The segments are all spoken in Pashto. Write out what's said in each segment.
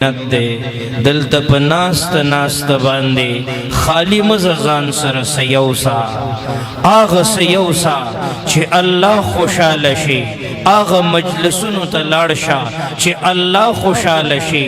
दे دلته په ناست ناست باندې خالی مزغان سره سيوسا اغه سيوسا چې الله خوشاله شي اغه مجلسونو ته لاړ شه چې الله خوشاله شي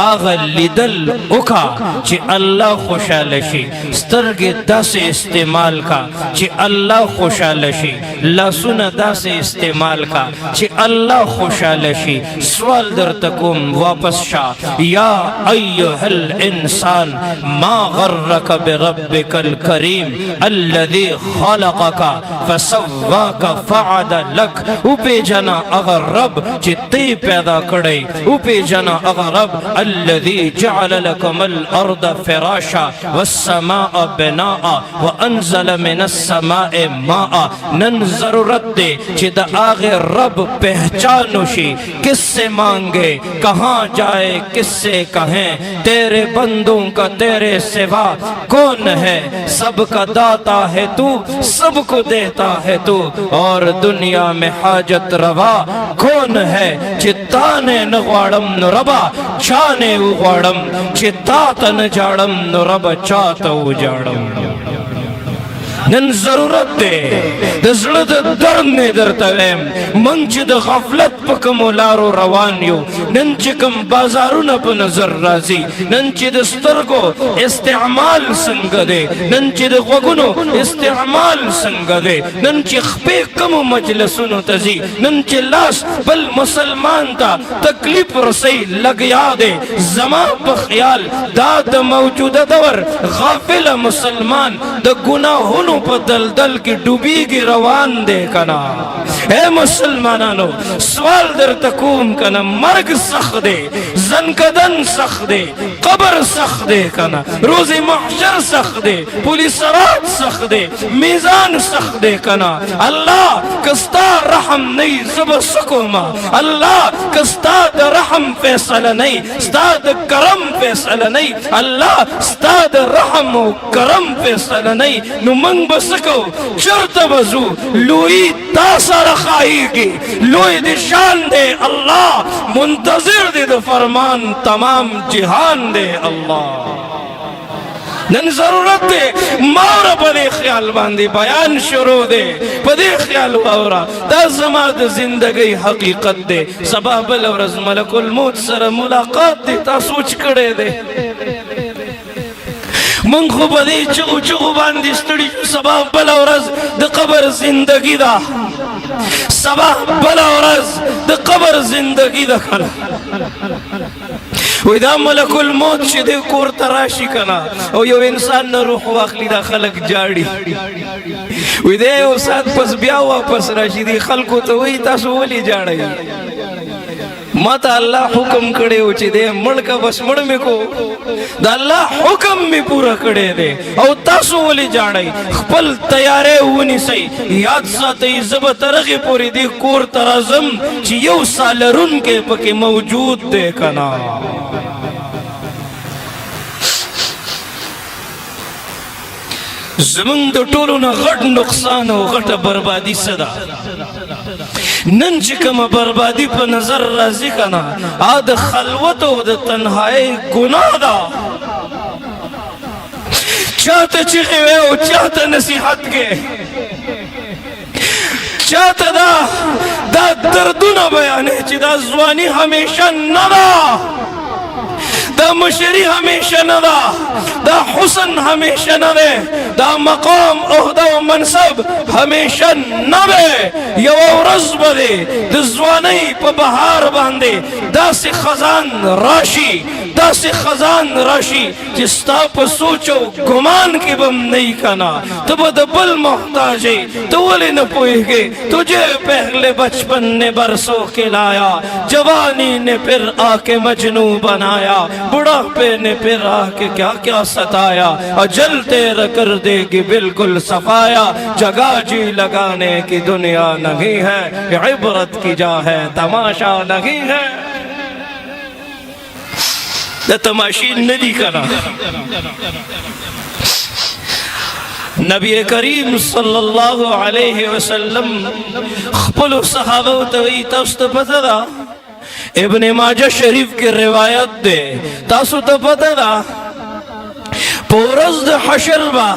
اغه لیدل وکا چې الله خوشاله شي سترګې داسې استعمال کا چې الله خوشاله شي لاسونه داسې استعمال کا چې الله خوشاله شي سوال درته کوم واپس شه یا ایها الانسان ما غرك بربك الكريم الذي خلقك فسواك فعدلك او پیجنا اگر رب چې تی پیدا کړی او پیجنا اگر رب الذي جعل لكم الارض فراشا والسماء بناء وانزل من السماء ماء نن ضرورت دے چې د اغه رب پہچانو شي کس سے مانگے کہاں جائے کس سے کہیں تیرے بندوں کا تیرے سوا کون ہے سب کا داتا ہے تو سب کو دیتا ہے تو اور دنیا میں حاجت روا کون ہے چتانے نغواڑم نربا چانے اغواڑم چتاتن جاڑم نربا چاتا اجاڑم نن ضرورت دے د زړه د درد نه درته ویم موږ چې د غفلت په کومو لارو روان یو نن چې کوم بازارونه په نظر راځي نن چې د سترګو استعمال څنګه دی نن چې د غوږونو استعمال څنګه دی نن چې خپې کومو مجلسونو ته ځي نن چې لاس بل مسلمان ته تکلیف رسوي لګیا دی زما په خیال دا د موجوده دور غافل مسلمان د ګناهونو په دلدل کې ډوبېږي روان دی کنا اے مسلمانانو سوال درته کوم کنا مرګ سخت دی زنکدن سخت دی قبر سخت دی کنا روز محشر سخت دی پولیس رات سخت دی میزان سخت دی کنا الله کستا رحم نہیں زبر سکوما الله کستا د رحم فیصله نہیں ستا د کرم فیصله نہیں الله ستا د رحم و کرم فیصله نہیں نو من بسکو چرت بزو لوی تاسا رخائی کی لوی دی شان دے اللہ منتظر دے دے فرمان تمام جہان دے اللہ نن ضرورت دے مورا پدے خیال باندے بیان شروع دے پدے خیال باورا دا زمان زندگی حقیقت دے سبا بل ورز ملک الموت سر ملاقات دے تا سوچ کرے دے من خو بدی چغو چغو باندې ستړي سبا بل ورځ د قبر زندگی دا سبا بل ورځ د قبر زندگی دا کړه وې دا ملک الموت چې د کور تراشي کنا او یو انسان نه روح واخلي دا خلق جاړي وې دا یو سات پس بیا واپس راشي دي خلکو ته وې تاسو ولې جاړئ ماتا اللہ حکم کڑے ہو چی دے مڑکا بس مڑ میں کو دا اللہ حکم میں پورا کڑے دے او تاسو ولی جاڑائی خپل تیارے ہونی سی یاد ساتی زبط رغی پوری دی کور ترازم چی یو سال رن کے پکی موجود دے کنا زمن دو ټولو نه غټ نقصان او غټه بربادي صدا نن چې کومه بربادي په نظر راځي کنه ا د خلوت او د تنهایی ګناه ده چاته چې او چاته نصیحت کې چاته دا دردونه بیانې چې دا ځواني همیشه نه ده دا مشری ہمیشہ نہ دا حسن ہمیشہ نہ دے دا مقام عہدہ و منصب ہمیشہ نہ دے یو ورځ بدے د ځوانۍ په بهار باندې داسې خزان راشي داسې خزان راشي چې ستا په سوچ او ګمان کې بم نہیں کنا ته به د بل محتاج ته ولې نه پوهېږې تجھے پہلے بچپن نے برسوں کے لایا جوانی نے پھر آ کے مجنوں بنایا بڑھاپے نے پھر آ کے کیا کیا ستایا اجل تیرا کر دے گی بالکل صفایا جگہ جی لگانے کی دنیا نہیں ہے عبرت کی جا ہے تماشا نہیں ہے دا تماشی ندی کنا نبی کریم صلی اللہ علیہ وسلم خپل صحابہ توی تست پتہ دا ابن ماجه شریف کی روایت دے تاسو ته پته ده پورز د حشر با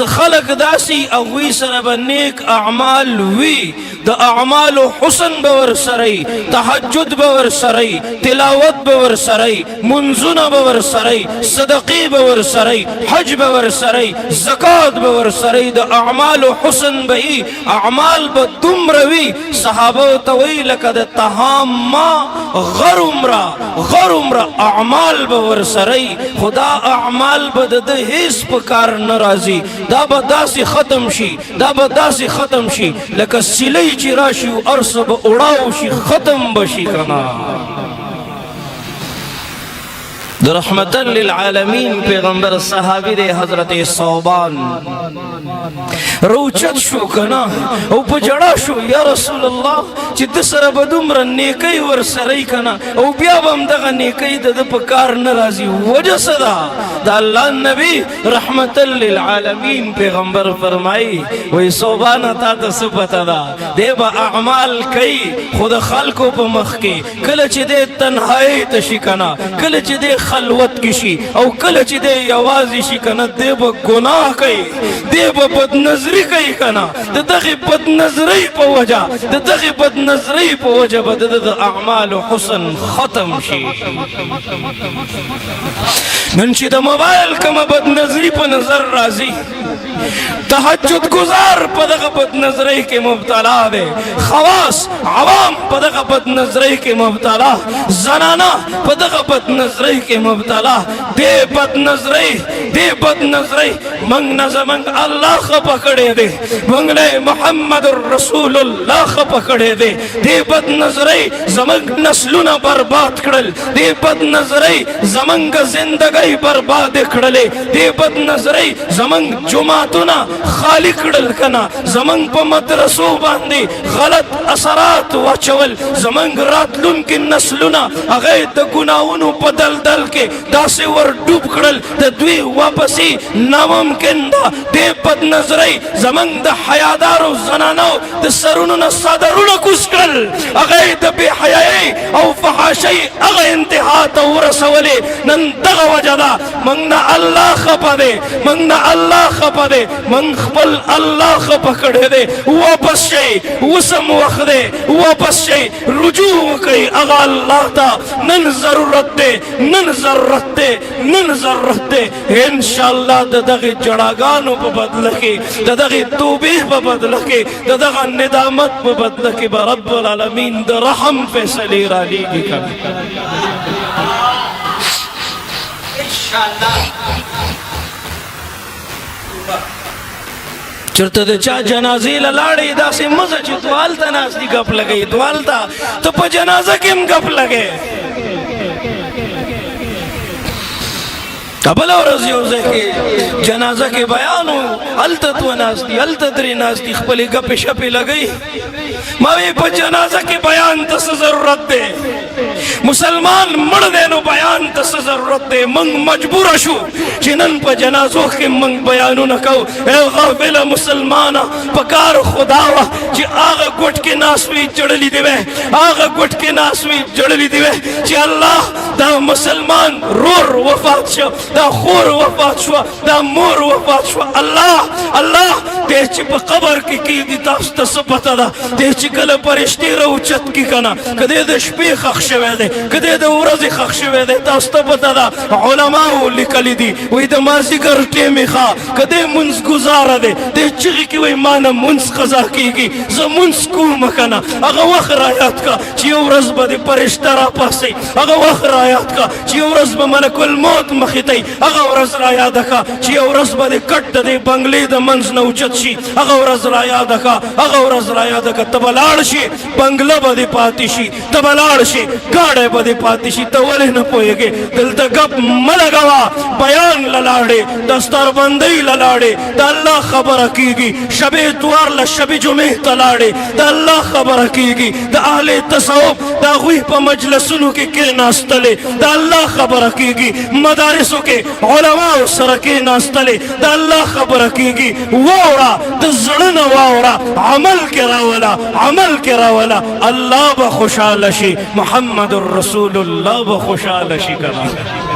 خلق داسی اوی سره به نیک اعمال وی د اعمال حسن بور سره تهجد بور سره تلاوت بور سره منزونه بور سره صدقې بور سره حج بور سره زکات بور سره د اعمال حسن به اعمال به دومروي صحابه ته وی لکه د تهامه غرمرا اعمال بور سره خدا اعمال به د هیڅ په کار ناراضي دا به داسې ختم شي لکه سیلۍ چې راشي او ارس به اړاو شي ختم بشي کنا در رحمت للعالمین پیغمبر صحابی دے حضرت صوبان روچت شو کنا او پجڑا شو یا رسول اللہ چی دسر بدمر نیکی ورسرائی کنا او بیابم دغا نیکی دا پکار نرازی وجہ صدا دا اللہ نبی رحمت للعالمین پیغمبر فرمائی وی صوبانا تا تصفتا دا دے با اعمال کئی خود خلقو پا مخ کے کلچ دے تنہائی تشی کنا کلچ دے خلوت کشی او کلچ دے یوازی شی کنا دے با گناہ کئی دے با بد نظری کئی کنا دے دغی بد نظری پا وجہ بدد اعمال حسن ختم شی ننچی دا موبائل کما بد نظری پا نظر رازی تحجد گزار پا دغا بد نظری کے مبتلا دے خواص عوام پا دغا بد نظری کے مبتلا زنانا پا دغا بد نظری کے مبتلا دے بد نظری منگ نظمنگ اللہ خپا کڑے دے منگلے محمد رسول اللہ خپا کڑے دے دے بد نظری زمنگ نسلونا برباد کڑل دے بد نظری زمنگ زندگی برباد کڑلے دے بد نظری زمنگ جماعتنا خالی کڑل کنا زمنگ پا مدرسو باندے غلط اثرات وچول زمنگ راتلون کی نسلونا اغید گناونو پا دل کے داسے ور ڈوب کڑل دا دوی واپسی ناممکن دا دے بد نظری زمنگ دا حیادارو زنانو دا سرونو صادرونو کس کڑل اغید بے حیائی او فحاشی اغی انتحاتا ورسولے نن دغا وجدا منگنا اللہ خپا دے من خپل اللہ خپا کڑے دے واپس شئی وسم وقت دے واپس شئی رجوع کئی اغا اللہ تا نن ضرورت دے انشاءاللہ دغی جڑاگانو پا بدلکی دغی توبیح پا بدلکی دغا ندامت پا بدلکی برب العالمین در رحم فیصلی را لیگی کن انشاءاللہ چرته د چا جنازې لاړې داسې مزه چې دوالته ناست دي ګپ لګوي دوالته ته په جنازه کې هم ګپ لګې بله ورځ یو ځای کې جنازه کې بیان و هلته دوه ناست دي هلته درې ناست دي خپلې ګپې شپې لګوي ما وی په جنازه کې بیان ته څه ضرورت دی مسلمان مړ دی نو بیان ته څه ضرورت دی موږ مجبوره شو چې نن په جنازو کې موږ بیانونه کوو ای غافله مسلمانه په کار خدا وه چې هغه ګوټ کې ناست وي جړلي دې وی چې الله دا مسلمان رور وفات شو دا خور وفات شو دا مور وفات شو الله دې چې په قبر کې کېږي تاسو ته څه پته ده دې چې کله فرشتې راوچت کي که نه که دې د شپې ښخ شوی دی که دې د ورځې ښخ شوی دی تاسو ته پته ده علماو لیکلي دي وایي د مازدیګر ټیم یې ښه که دې مونځ ګزاره دی دې چغې کې وایي ما نه مونځ قضا کېږي زه مونځ کوم که نه هغه وخت رایاد که چې یو ورځ به دې فرشته راپاسئ هغه وخت رایاد که چې یو ورځ به ملک الموت مخې ته هغه ورځ رایاده که چې یو ورځ به دې کټ د دې بنګلې د منځ نه اوچت شي هغه ورځ رایاده که ته به لاړ شي بنګله به دې پاتې شي ته به لاړ شي ګاډی به دې پاتې شي ته ولې نه پوهېږې دلته گپ ملګوا بیان للاړې دستار بندۍ للاړې د الله خبره کیږي شب اتوار له شب جمعې ته لاړې د الله خبره کیږي د اهل تصوف د هغوی په مجلسونو کې کېناستلې د الله خبره کیږي مدارسو کې علماو سره کېناستلې د الله خبره کیږي واوره د زړه نه واوره عمل کې راوله عمل کې راوله الله به خوشحاله شي محمد رسول الله به خوشحاله شي کنه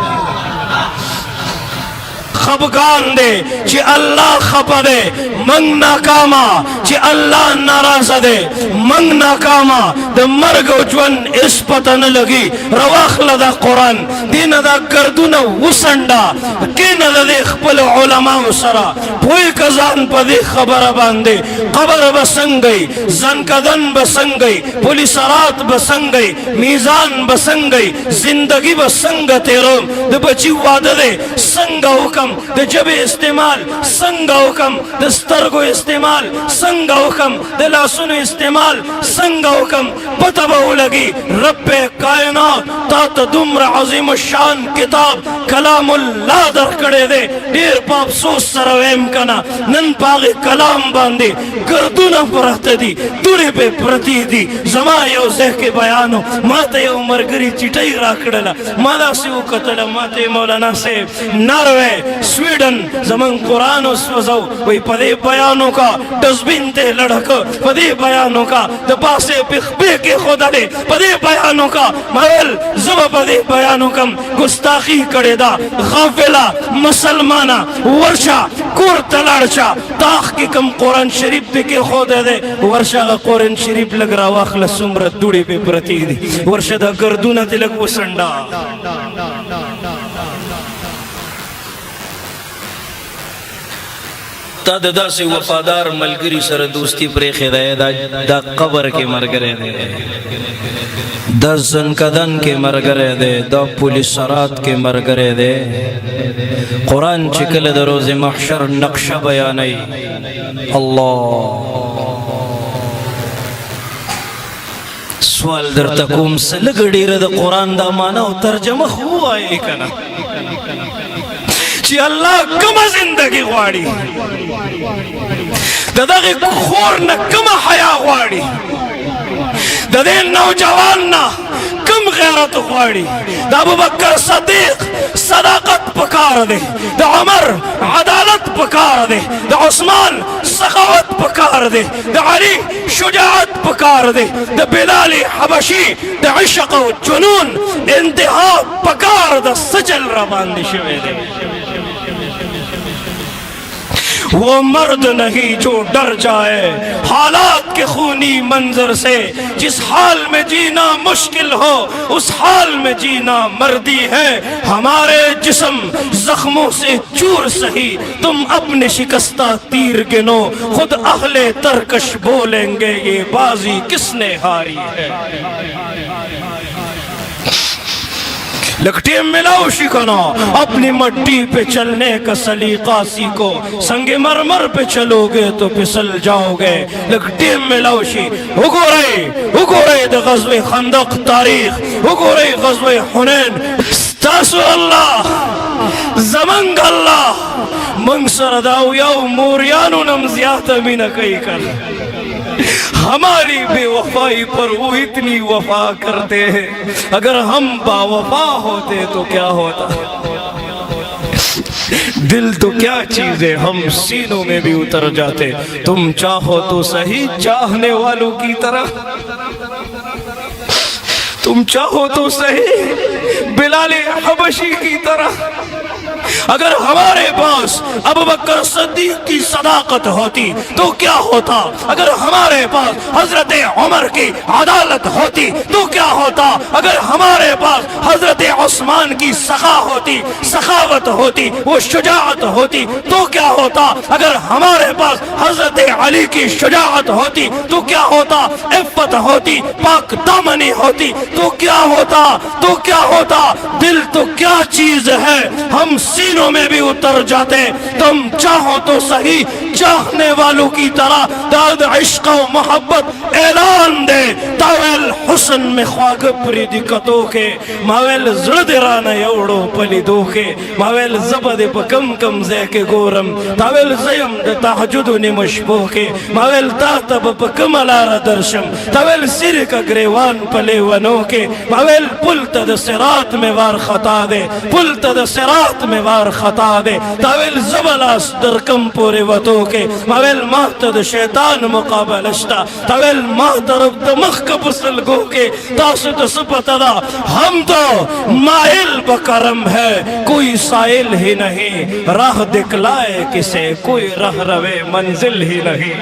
خفگان دے چی اللہ خفا دے منگ ناکاما چی اللہ ناراض دے منگ ناکاما دا مرگ و جون اس پتہ نہ لگی رواخل دا قرآن دین دا گردون وسنڈا کین دا دے خپل علماء سرا پوئی کزان پا دے خبر باندے قبر بسنگئی زنکدن بسنگئی پولیسرات بسنگئی میزان بسنگئی زندگی بسنگ تیرو دا بچی وعدہ دے سنگ حکم د جبه استعمال څنګه حکم د سترګو استعمال څنګه حکم د لاسونو استعمال څنګه حکم پته به ولګي رب کائنات تا ته دومره عظیم الشان کتاب کلام الله درکړی دی ډېر په افسوس سره ویم کنه نن په هغې کلام باندې ګردونه پراته دي دوړې پې پرتې دي زما یو ځای کې بیان و ما ته یو ملګري چټۍ راکړله ما داسې وکتله ما ته مولانا صاحب ناروی سویډن زمون قرآن وسوځو وی په دې بیانو کا ډسبین ته لړک په دې بیانو کا د پاسه پخبه کې خدای په دې بیانو کا مول زما په دې بیانو کم ګستاخی کړي دا غافلا مسلمانا ورشا کور تلاړچا تاخ کې کم قرآن شریف کې خدای دې ورشا قرآن شریف لګ را واخله سمره دوړې په پرتی دي ورشا د ګردونه تلک وسنډا تا د داسې وفادار ملګري سره دوستی پرېښې دی دا قبر کې ملګری دی دا زنکدن کې ملګری دی دا پولیسرات کې ملګری دی قرآن چې کله د روز محشر نقشه بیانوي الله سوال درته کوم څه لږ ډېره د قرآن دا معنا او ترجمه خو ووایې که نه چې الله کومه زندگی غواړي د دغې خور نه کومه حیا غواړي د دې نوجوان نه کم غیرت غواړي د ابوبکر صدیق صداقت پکار دی د عمر عدالت پکار دی د عثمان سخاوت پکار دی د علی شجاعت پکار دی د بلال حبشي د عشق و جنون انتہا پکار د سجل را باندې شوی دی وہ مرد نہیں جو ڈر جائے حالات کے خونی منظر سے جس حال میں جینا مشکل ہو اس حال میں جینا مردی ہے ہمارے جسم زخموں سے چور سہی تم اپنے شکستہ تیر گنو خود اہل ترکش بولیں گے یہ بازی کس نے ہاری ہے لکٹے ملاؤ شکنا اپنی مٹی پہ چلنے کا سلیقہ سیکھو سنگ مرمر پہ چلو گے تو پھسل جاؤ گے لکٹے ملاؤ شی وګورئ د غزوه خندق تاریخ وګورئ غزوه حنین ستاسو الله زمنګ الله منگ سره دا یو موریانو نم زیاته مینه کوي کړه ہماری بے وفائی پر وہ اتنی وفا کرتے ہیں اگر ہم با وفا ہوتے تو کیا ہوتا دل تو کیا چیز ہے ہم سینوں میں بھی اتر جاتے تم چاہو تو صحیح چاہنے والوں کی طرح تم چاہو تو صحیح بلال حبشی کی طرح اگر ہمارے پاس ابوبکر صدیق کی صداقت ہوتی تو کیا ہوتا اگر ہمارے پاس حضرت عمر کی عدالت ہوتی تو کیا ہوتا اگر ہمارے پاس حضرت عثمان کی سخاوت ہوتی وہ شجاعت ہوتی تو کیا ہوتا اگر ہمارے پاس حضرت علی کی شجاعت ہوتی تو کیا ہوتا عفت ہوتی پاک دامنی ہوتی تو کیا ہوتا دل تو کیا چیز ہے ہم जमीनों में भी उतर जाते। तुम चाहो तो सही चाहने वालों की तरह दाद इश्क और मोहब्बत ऐलान दे। तावेल हुस्न में ख्वाग परी दिक्कतों के मावेल जड़दरान एवड़ो पली दो के मावेल जबद कम कम जे के गोरम तावेल जयम द तहजुद ने मशबो के मावेल तातब कमलार दर्शम तावेल सिर का ग्रेवान पले वनो के मावेल पुल तद सिरात में वार खता दे पुल तद सिरात में वार खता दे तावेल जबलास दरकम पूरे वतो के मावेल मातद शैतान मुकाबलश्ता तावेल मातरब दमख कबसल गो के तासुत सुपतदा हम तो माइल बकरम है कोई साइल ही नहीं राह दिखलाए किसे कोई राह रवे मंजिल ही नहीं।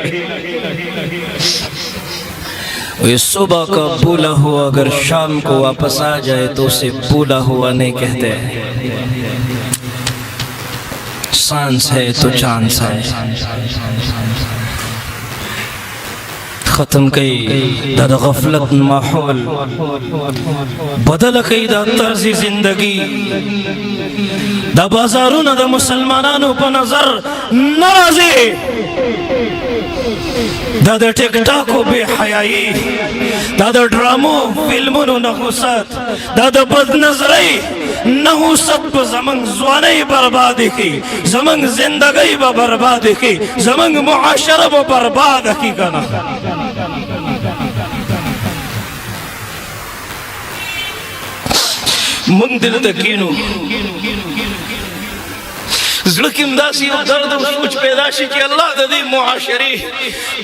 सुबह का भूला हुआ अगर शाम को वापस आ जाए तो उसे भूला हुआ नहीं कहते। सांस है तो चांस है खत्म कई दा गफलत माहौल बदल कई दा तर्ज जिंदगी दा बाजारों दा मुसलमानों पर नजर नाराजी दा टिकटॉक को बेहयाई दा ड्रामो फिल्मों नहुसत दा बदनजरी नहुसत पर जमंग ज़वानी बर्बादी की जमंग जिंदगी ब बर्बादी की जमंग मुआशरा ब बर्बाद की कना मंग दिल तकीनो ज़िलकिम दासी और दर्द सोच पैदाशी की अल्लाह ददी मुआशरी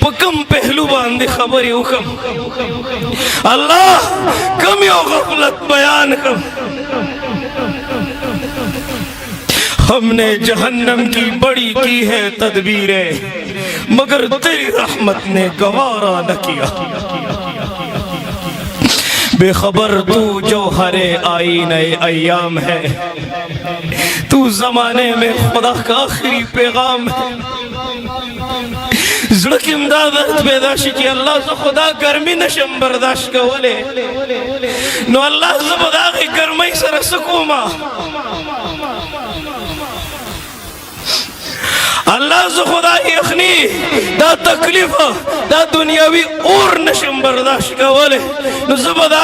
पकम पहलू बांधे खबरी हुकम अल्लाह कम यो गफलत बयान कम हमने जहन्नम की बड़ी की है तदबीरें मगर तेरी रहमत ने गवारा न किया। बेखबर तू जो हरे आईने अय्याम है तू जमाने में खुदा का आखिरी पैगाम है। ज़िलकी इमदाद पैदाशी की अल्लाह से खुदा गर्मी नशम बर्दाश्त कवले नो अल्लाह ज़बदा की गर्मी सर सुकुमा अल्लाह से खुदा यखनी दा तकलीफ दा दुनियावी और नशम बर्दाश्त कवले नो ज़बदा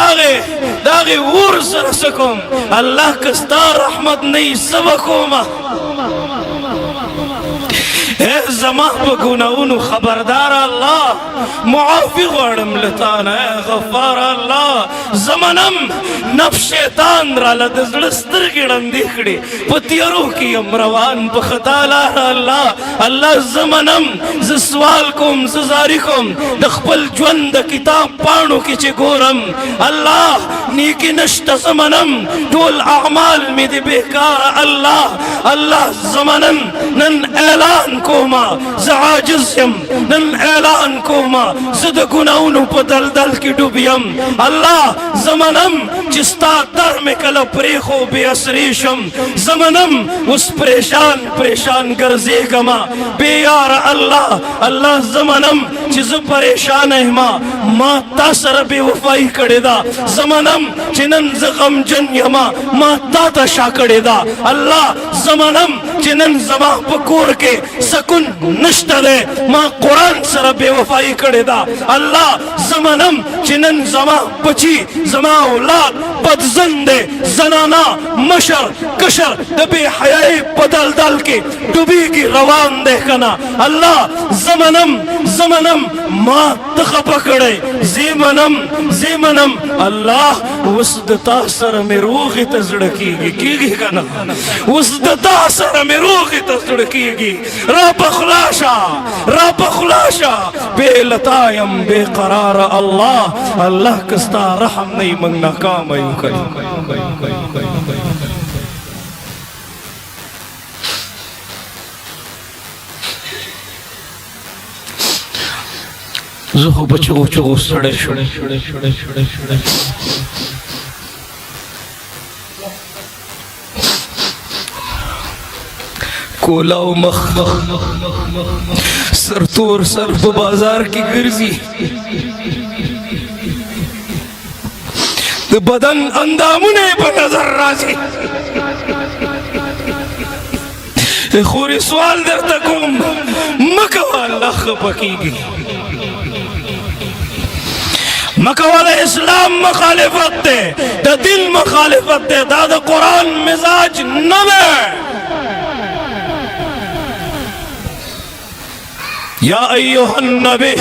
दागे और सर सुकुम अल्लाह कस्ता रहमत नहीं सबकुमा जमा गुनाउनु खबरदार अल्लाह मुआफी गड़म लताना गफ्फार अल्लाह जमनम नफ शैतान रालद जड़स्तर गिड़म दिखड़े पतियरो की अमरवान बखताला अल्लाह अल्लाह जमनम ज सवाल कोम ज़ारी कोम दखपल ज्वंद किताब पाणो की चिगोरम अल्लाह नीकी नष्ट जमनम डोल अमाल में दे बेकार अल्लाह अल्लाह जमनम नन ऐलान कोमा ज़ाजिज़म नन ऐलान कोमा ज़द गुनाउनु पदल दल की डुबियम अल्लाह ज़मनम जिस्ता दर में कल प्रेखो बेअसरीशम ज़मनम उस परेशान परेशान गर्जे गमा बेयार अल्लाह अल्लाह ज़मनम जिस परेशान है माँ तासर बेवफाई कड़ेदा ज़मनम जिनन ज़गम जन यमा माँ ताता शा कड़ेदा अल्लाह ज़मनम जिनन जमा पकोर के सकुन नश्तरे माँ कुरान सर बेवफाई कड़ेदा अल्लाह ज़मनम जिनन जमा बची जमा औलाद बदजंदे जनाना मशर कशर दबे हयाए बदल दल के डूबी की रवान देखना अल्लाह ज़मनम ज़मनम माँ तख पकड़े ज़ीमनम ज़ीमनम अल्लाह वसदता सर में रूह तजड़कीगी कीगी कना वसदता सर में रूह तजड़कीगी रब खुलाशा बेलतायम बेकरार अल्लाह अल्लाह कस्ता रहम नहीं मंगना काम आयु कई ज़ो बचो चो सड़े सड़े सड़े सड़े सड़े सड़े कोलाओ मख सरतोर सरफ बाजार की गिरजी तो बदन अंदामुने पर नजर राजी خوري سوال درته کوم مکوه الله خفه کیږي مکوه د اسلام مخالفت ده د دین مخالفت ده دا د قرآن مزاج نه ده یا ایوہ النبی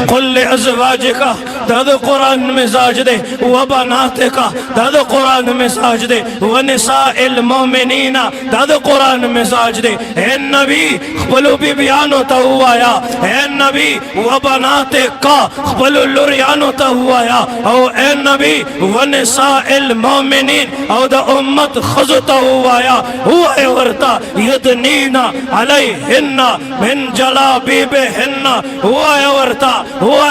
قل لازواجک دا دا قرآن مزاج دے و بناتک دا دا قرآن مزاج دے و نساء المومنین دا دا قرآن مزاج دے اے نبی خبلو بی بیانو تا ہوایا اے نبی و بناتک خبلو لریانو تا ہوایا او اے نبی و نساء المومنین او دا امت خزو تا ہوایا ہوئے ورطا یدنین علیہن من جلابیبہ هو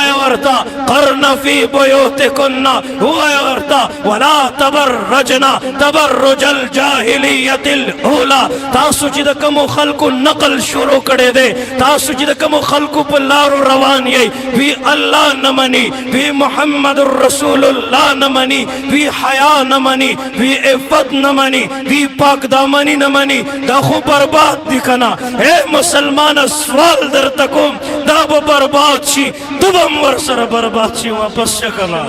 يورتا قرن في بيوتكن هو يورتا ولا تبرجنا تبرج الجاهلية الأولى تاسو چې د کوم خلکو نقل شروع کړي دي تاسو چې د کوم خلکو په لارو روان یې وی الله نه مني وی محمد رسول الله نه مني وی حیا نه مني وی عفت نه مني وی پاک دامنی نه مني دا خو برباد دي کنه اے مسلمان سوال درته کوم دا با برباد شی تو بم ورسر برباد شی واپس شکنا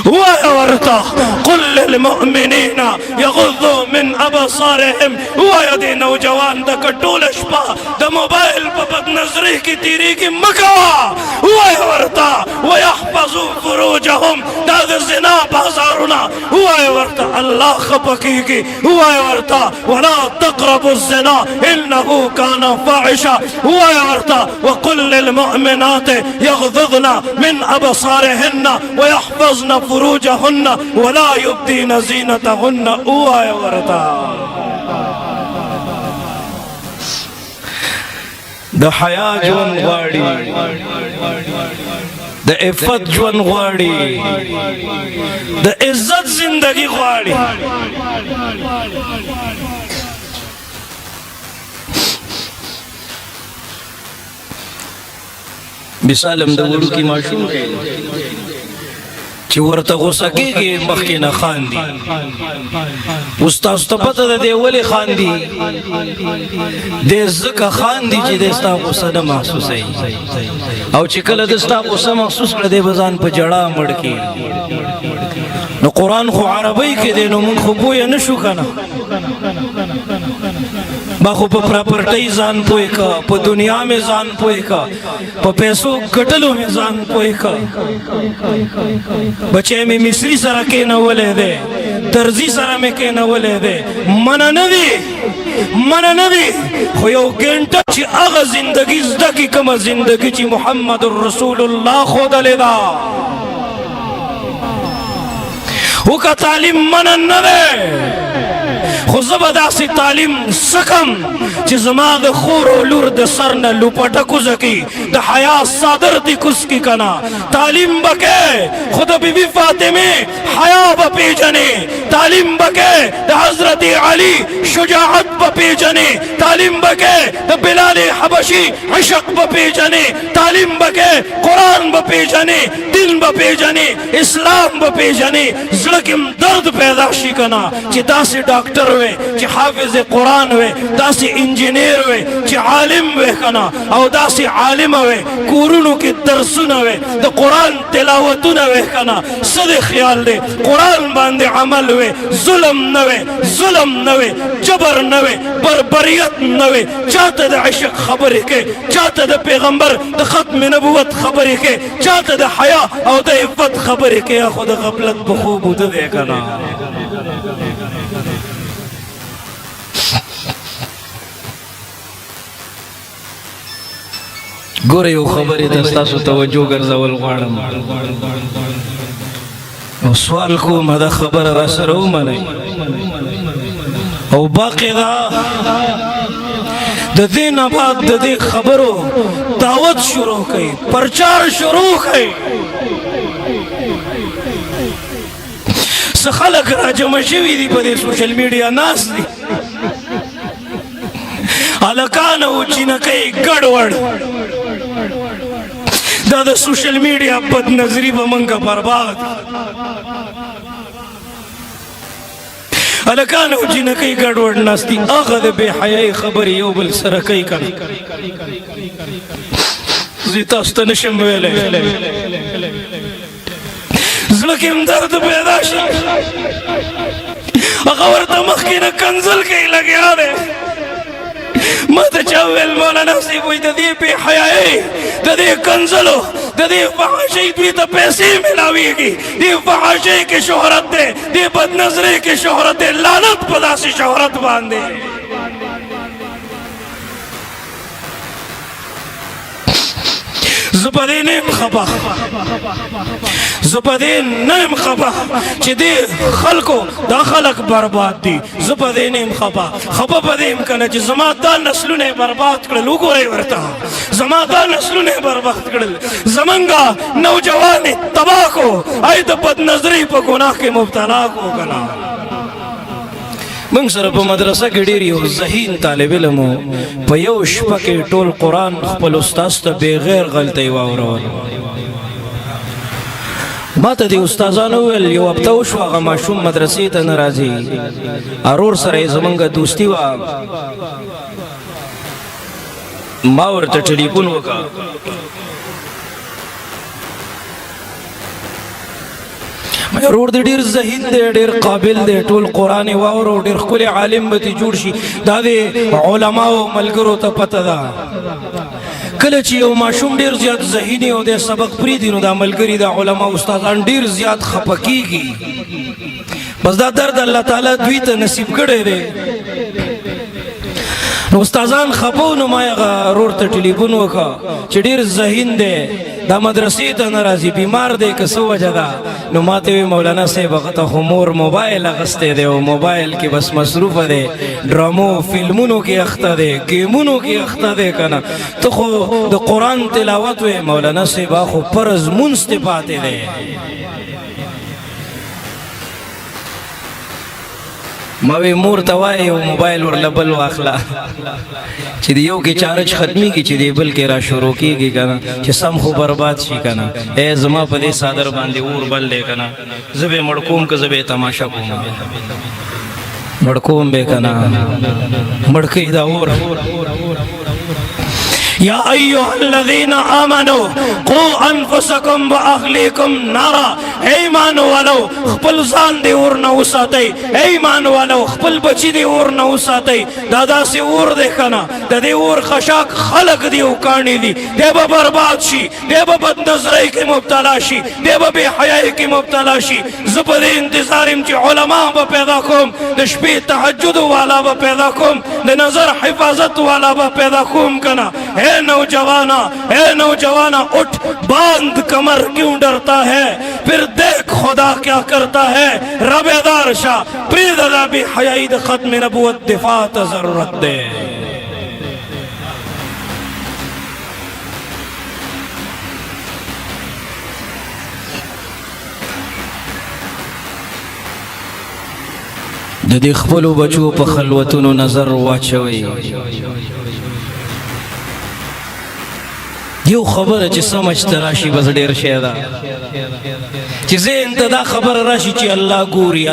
وورتا قل للمؤمنین یغضوا من ابصارهم ویدی نوجوان دا کٹول شپا دا موبائل پا بد نظری کی تیری کی مکوا ویورتا ویحفظوا فروجهم دا دا زنا بازارنا ویورتا اللہ خپکی کی ویورتا ولا تقربوا الزنا انہو کانا فاعشا ویورتا وقل للمؤمنات یغضضن من ابصارهن ویحفظن فروجهن ولا يبدين زينتهن اوائے ورطا دا حیا جون غواړي دا عفت جون غواړي دا عزت زندگی غواړي مثالم دا وړو کی ماشوم چې ورته غوسه کېږي مخکې نه خاندي اوس تاسو ته پته ده دی ولې خاندي دی ځکه خاندي چې دی ستا غوسه نه محسوسوي او چې کله د ستا غوسه محسوس کړه دی به ځان په ژړا مړ کړي نو قرآن خو عربی کې دی نو مونږ خو پوه نه شو که نه ما خو په پراپرټۍ ځان پوه که په دنیا مې ځان پوه که په پیسو ګټلو مې ځان پوه که بچے میں مصری سره کېنولی دی درزی سره مې کېنولی دی منه نه وي خو یو ګنټه چې هغه زندګي زده کړي کومه زندګي چې محمد رسول الله ښودلې ده خو که تعلیم منه نه دی خو زه به داسې تعلیم سکم چې زما د خور او لور د سر نه لوپټه کوزه کړي د حیا صادر دې کوز کړي که نه تعلیم به کوې خو د بیبي فاطمې حیا به پېژنې تعلیم به کوې د حضرت علي شجاعت به پېژنې تعلیم به کوې د بلال حبشي عشق به پېژنې تعلیم به کوې قرآن به پېژنې دین به پېژنې اسلام به پېژنې زړه کې درد پیدا شي که نه چې داسې ډاکټر وے چې حافظ قرآن وے داسی انجینیر وے چې عالم وے کنا او داسی عالم وے کورونو کی درسون وے دا قرآن تلاوتون وے کنا صد خیال دے قرآن باندے عمل وے ظلم نوے جبر نوے بربریت نوے چاہتا دا عشق خبری کے چاہتا دا پیغمبر دا ختم نبوت خبری کے چاہتا دا حیا او دا عفت خبری کے خود غفلت بخوب دے کنا ګوره یو خبرې ته ستاسو توجه ګرځول غواړم او سوال کوم دا خبره را سره ومنئ او باقي دا د دې نه بعد د دې خبرو دعوت شروع کړئ پرچار شروع کړئ څه خلک راجمع شوي دي په دې سوشل میډیا ناست دي هلکان او چینکۍ ګډوډ دا د سوشل میډیا بد نظری به منګه برباد الکانو جنکی ګډوډ ناستی هغه د بے حیاي خبرې یو بل سره کوي کنه زه تاسو ته نشم ویلی زړه کې هم درد پیدا شي هغه ورته مخکې نه کنځل کوي لګیا دی ما ته چا ویل مولانا صاحب وایي د دې بې حیایۍ د دې کنځلو د دې فحاشۍ دوی ته پیسې میلاویږي دې فحاشۍ کې شهرت دی دې بدنظرۍ کې شهرت دی لعنت په داسې شهرت باندې زه په دې نه یم خفه زه په دې نه یم خفه چې دې خلکو دا خلک برباد دي زه په دې نه یم خفه په دې یم که نه چې زما دا نسلونه یې برباد کړل وګورئ ورته زما دا نسلونه یې برباد کړل زمونږ نوجوان یې تباه کړو ای د بدنظرۍ په ګناه کې مبتلا کړو که نه موږ سره په مدرسه کې ډېر یو ذهین طالب علم و په یو شپه کې ټول قرآن خپل استاذ ته بغیر غلطۍ واورول ما ته دې استادانو وویل یو هفته وشوه هغه ماشوم مدرسې ته نه راځي ارور سره یې زمونږ دوستي وه ما ورته ټلیفون وکړه ورور دې ډېر ذهین دی ډېر قابل دی ټول قرآن یې واورو ډېر ښکلی عالم به دې جوړ شي دا د علماو ملګرو ته پته ده کله چې یو ماشوم ډېر زیات ذهیني او د سبق پرېږدي نو دا ملګري د علما استادان ډېر زیات خفه کېږي بس دا درد الله تعالی دوی ته نصیب کړی دی نو استادان خفه نو ما هغه ورور ته ټلیفون وکړه چې ډېر ذهین دی دا مدرسې ته نه راځي بیمار دی که څه وجه ده نو ما ته وی مولانا صاحب هغه ته خو مور موبایل اخیستی دی او موبایل کې بس مصروفه دی ډرامو فلمونو کې اخته دی ګیمونو کې اخته دی که نه ته خو د قرآن تلاوت وی مولانا صاحب خو فرض مونځ ته پاتې دی ما وی مور ته وایه یو موبایل ورله بل واخله چې د یو کې چارج ختمیږي چې د بل کې را شروع کېږي که نه چې سم خو برباد شي که نه ای زما په دې څادر باندې اور بل دی که نه زه به یې مړ کوم که زه به یې تماشه کوم مړ کوم به که نه مړ کوي دا اور یا ایها الذین آمنوا قوا انفسکم واهلیکم نارا ایمان والو خپل ځان دی اور نه وساتئ ایمان والو خپل بچی دی اور نه وساتئ دا داسې اور دی که نه د دې اور خشاک خلق دی او کاڼي دي دی به برباد شي دی به بدنظرۍ کې مبتلا شي دی به بې حیایۍ کې مبتلا شي زه په دې انتظار یم چې علما به پیدا کوم د شپې تهجد والا به پیدا کوم د نظر حفاظت والا به پیدا کوم که نه اے نوجوانا اٹھ باندھ کمر کیوں ڈرتا ہے پھر دیکھ خدا کیا کرتا ہے ربیدار شاہ پرید ادا بھی حیائی دا ختم نبوت دفاع تا ضرورت دے د دې خپلو بچو په خلوتونو نظر واچوئ یو خبره چې سمجھ ته راشي بس ډېر شی ده چې ذهن ته دا خبره راشي چې الله ګوري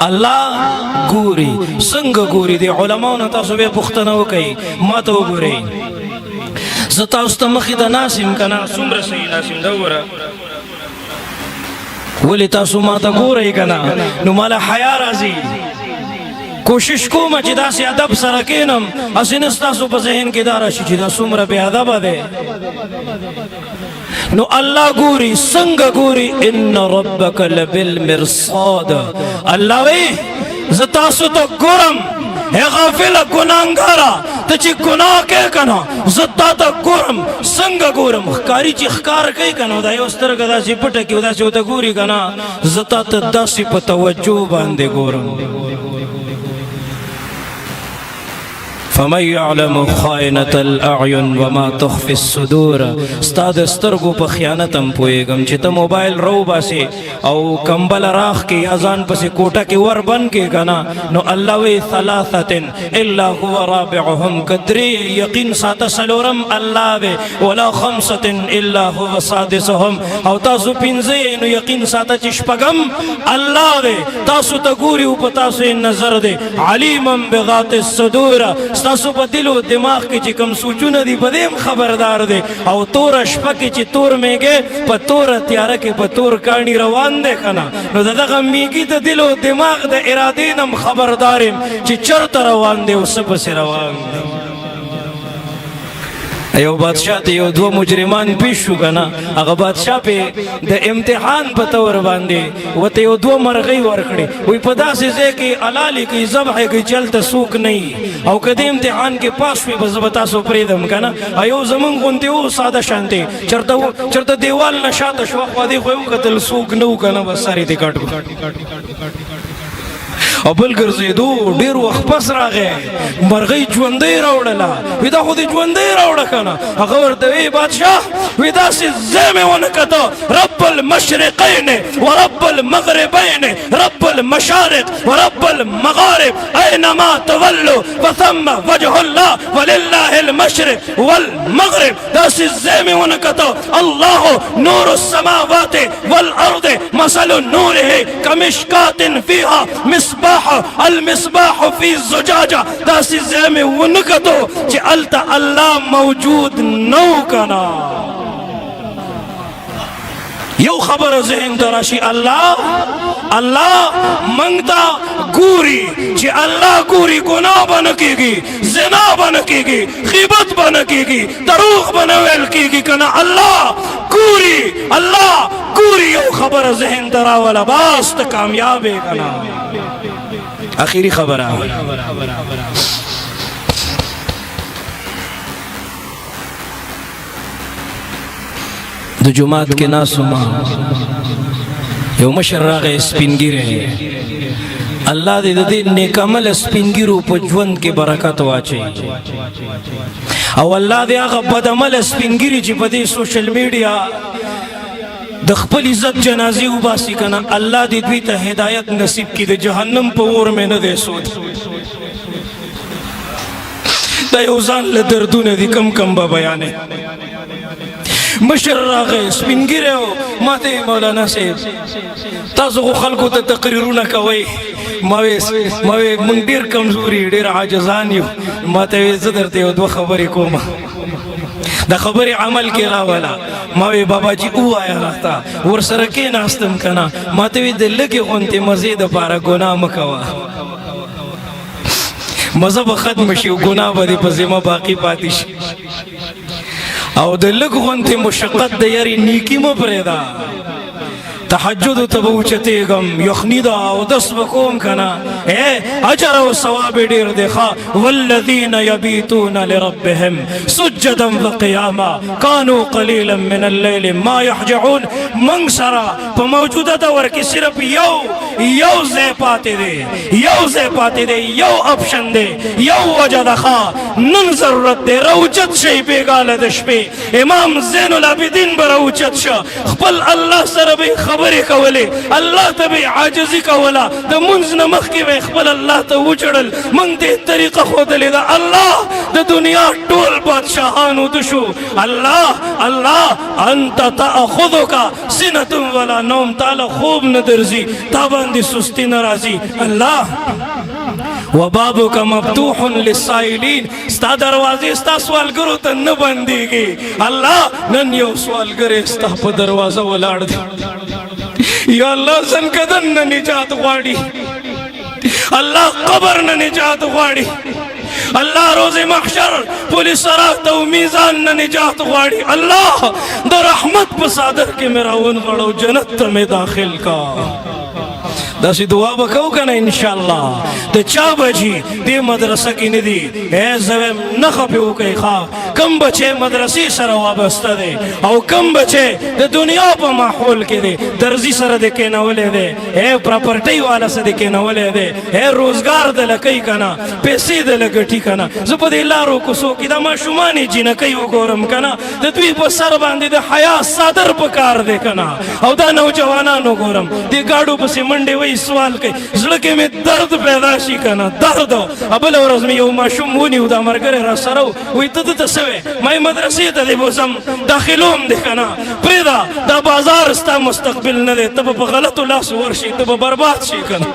الله ګوري څنګه ګوري د علماو نه تاسو بیا پوښتنه وکئ ما ته وګورئ زه تاسو ته مخې ته ناست یم که نه څومره صحیح ناست یم دا وګوره ولې تاسو ما ته ګورئ که نه نو ماله حیا راځي کوشش کوم چې داسې ادب سره کینم هسې نه ستاسو په ذهن کې دا راشي چې دا څومره بې ادبه دی نو الله ګوري څنګه ګوري ان ربک لبالمرصاد الله وی زه تاسو ته ګورم اے غافله ګناهګاره ته چې ګناه کوې که نه زه تا ته ګورم څنګه ګورم ښکاري چې ښکار کوي که نه دا یو سترګه داسې پټه کړي داسې ورته ګوري که نه زه تا ته داسې په توجه باندې ګورم فمن يعلم خائنة الاعین وما تخفي الصدور. استاد سترګو په خیانت هم پوهېږم چې ته موبایل رو باسي او کمبل راخ کې اذان پسې کوټه کې ور بن کې کنا نو الله وی ثلاثه الا هو رابعهم قدري یقین ساته سلورم الله وی ولا خمسه الا هو سادسهم او تاسو پنځه نو یقین ساته چې شپږم الله وی تاسو ته ګوري او په تاسو نظر دی علیمم بذات الصدور. تاسو په دل او دماغ کې چې کوم سوچونه دي په دې خبردار دی او تور شپه کې چې تور میګه په تور تیار کې په تور کاڼي روان دی کنه نو دغه میګي د دل او دماغ د ارادې نم خبردارم چې چرته روان دی او سپس روان دی. یو بادشاہ ته یو دو مجرمان پیش شو کنه هغه بادشاہ په د امتحان په تور باندې وته یو دو مرغۍ ورکړي وي په داسې ځای کې حلالي کې ذبح کې چلته سوق نه او کدی امتحان کې پاس وي بس بتا سو پریدم کنه ایو زمون غونته او ساده شانتي چرته دیوال نشاته شو خو دې خو قتل سوق نو کنه بس ساري دې کټ او بل ګرځېدو ډېر وخت پس راغی مرغۍ ژوندۍ راوړله وي دا خو دې ژوندۍ راوړه کنه هغه ورته وی بادشاه وي داسې ځای مې ونه کته رب المشرقین ورب المغربین رب المشارق ورب المغارب اینما تولوا فثم وجه الله ولله المشرق والمغرب داسې ځای مې ونه کته الله نور السماوات والارض مثل نوره کمشکات فیها مصباح المصباح فی الزجاجه داسې ځای مې ونه کتو چې هلته الله موجود نو کنا. یو خبر ذهن ته راشي الله منګ ته ګوري چې الله ګوري ګناه به نه کېږي زنا به نه کېږي غیبت به نه کېږي دروغ به نه ویل کېږي کنه الله ګوري یو خبر ذهن ته راوله بس ته کامیاب یې کنه. آخری خبر د جمعات کې ناسو ما یو مشر راغی سپینګیری الله دې د دې نیک عمل سپینګیرو په ژوند کې برکت واچي او الله دې هغه بد عمل سپینګیری چې په دې سوشل میډیا د خپل عزت جنازې وباسي کنه الله دې دوی ته هدایت نصیب کړي د جهنم په اور مې نه دی سود دا یو ځان له دردونه دي کم به بیانې. مشر راغی سپینګیری ما ته مولانا صاحب تاسو خو خلکو ته تقریرونه کوئ ما وی موږ ډېر کمزوري ډېر عاجزان یو ما ته وی زه درته یو دوه خبرې کوم دا خبرې عمل کې راولا ما وی بابا جی ووایه راته ورسره کېناستم کنه ما ته وی د لږې غونتې مزې دپاره ګناه مه کوه مزه به ختمه شي او ګناه به دې په ذمه باقي پاتې شي او د لږ غونتې مشقت د یاري نیکي مه پرېږده تحجد ته به اوچتېږم یخني ده اودس به کوم کنه اجر او ثواب یې ډېر دی ښه والذین یبیتون لربهم سجدا وقیاما کانوا قلیلا من اللیل ما یحجعون. موږ سره په موجوده دور کې صرف یو ځای پاتې دی یو اپشن دی یو وجه ده ښه نن ضرورت دی راوچت شئ بېګاله د شپې امام زین العابدین به راوچت شه خپل الله سره به خبرې کولې الله ته به عاجزي کوله د منځ نه مخکې به خپل الله ته وچړل. موږ دې طریقه ښودلې ده الله د دنیا ټول بادشاهان وده شو الله انت تأخذک سنة ولا نوم تاله خوب نه درځي تا باندې سستی نه راځي الله وبابک مفتوح للسائلین ستا دروازې ستا سوالګرو ته نه بندېږي الله نن یو سوالګری ستا په دروازه ولاړ دی یا الله زنکدن نه نجات غواړي الله قبر نه نجات غواړي الله روز محشر پولیس سرات او میزان نه نجات غواړي الله د رحمت په صادر کې مې راونغاړو جنت ته مې داخل کا. داسې دعا به کوو که نه انشاءالله د چا بچي دې مدرسه کې نه دي زه وایم نښه پرې وکړئ ښه کم بچه مدرسې سره وابسته دی او کم بچه د دنیا په ماحول کې دی درزي سره د کېنولی دی پراپرټۍ والا سره د کېنولی دی روزګار د لکۍ که نه پیسې د لګټي که نه زه په دې لارو کوڅو کې دا ماشومان یې جینکۍ وګورم که نه د دوی په سر باندې د حیا صادر په کار دی که نه او دا نوجوانان وګورم دې ګاډو پسې منډې وایي سوال کوي زړه کې مې درد پیدا شي که نه درد بله ورځ مې یو ماشوم ونیو دا ملګری را سره وایي ته دلته څه وې ما یې مدرسې ته دې بوځم داخلوم دی که نه پرېږده دا بازار ستا مستقبل نه دی ته به په غلطو لاسو ورشي ته به برباد شي که نه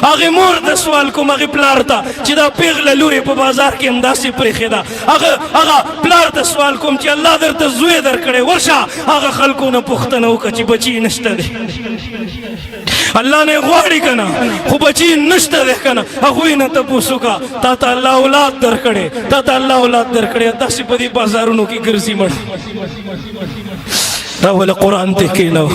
هغې مور ته سوال کوم هغې پلار ته چې دا پیغله لورې په بازار کې همداسې پرېښې ده هغه پلار ته سوال کوم چې الله درته زوی درکړی ورشه هغه خلکو نه پوښتنه وکړه چې بچي نشته دی الله نه غواړي که نه خو بچي نشته دی که نه هغوی نه تپوس وکړه تا ته الله اولاد درکړی تا ته الله اولاد درکړی داسې په دې بازارونو کې ګرځي مړ راوله قرآن ته کېنو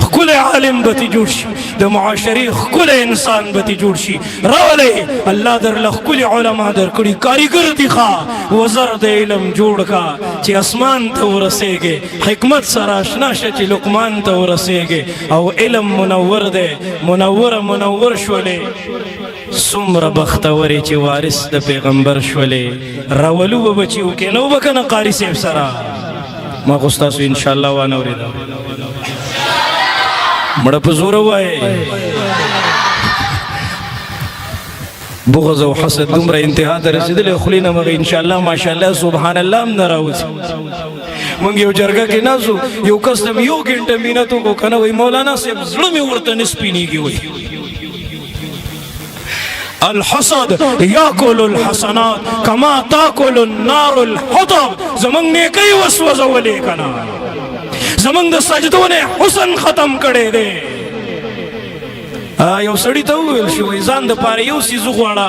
ښکلی عالم به تې جوړ شي د معاشرې ښکلی انسان به تې جوړ شي راولئ الله درله ښکلي علما درکړي کاریګر دي ښه وزر د علم جوړ کا چې اسمان ته ورسېږې حکمت سره اشنا شه چې لقمان ته ورسېږې او علم منور دی منور شولې څومره بختورې چې وارث د پیغمبر شولې راولو به بچي وکېنو به که نه قاري صاحب سره ما خو ستاسو انشاءالله وانه اورېده مړه په زوره ووایې بغض او حسد دومره انتها ته رسېدلی خولې نه مغې انشاءالله ماشاءالله سبحان الله هم نه راوځي موږ یو جرګه کې ناستو یو کس ته مې یو ګنټه مینت وکړو که نه وایي مولانا صاحب زړه مې ورته نه سپینېږي وایي الحسد یاکل الحسنات کما تاکل النار الحطب زمونږ نیکۍ وسوځولې که نه زمونږ د سجدو نه حسن ختم کړی دی یو سړي ته وویل شي وایي ځان دپاره یو څیز وغواړه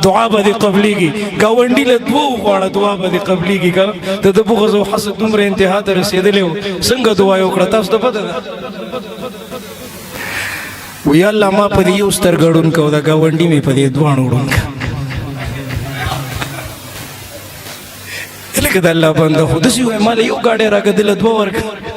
دعا به دې قبلیږي ګاونډي له دوه وغواړه دعا به دې قبلیږي که نه ته د بغض او حسد دومره انتها ته رسېدلی و څنګه دعا یې وکړه تاسو ته پته ده وی الله ما په دې یو سترګه ړوند که او دا ګاونډي مې په دې دواړو ړوند که لکه د الله بنده خو داسې وایي ما له یو ګاډی راکړه دله دوه ورکړه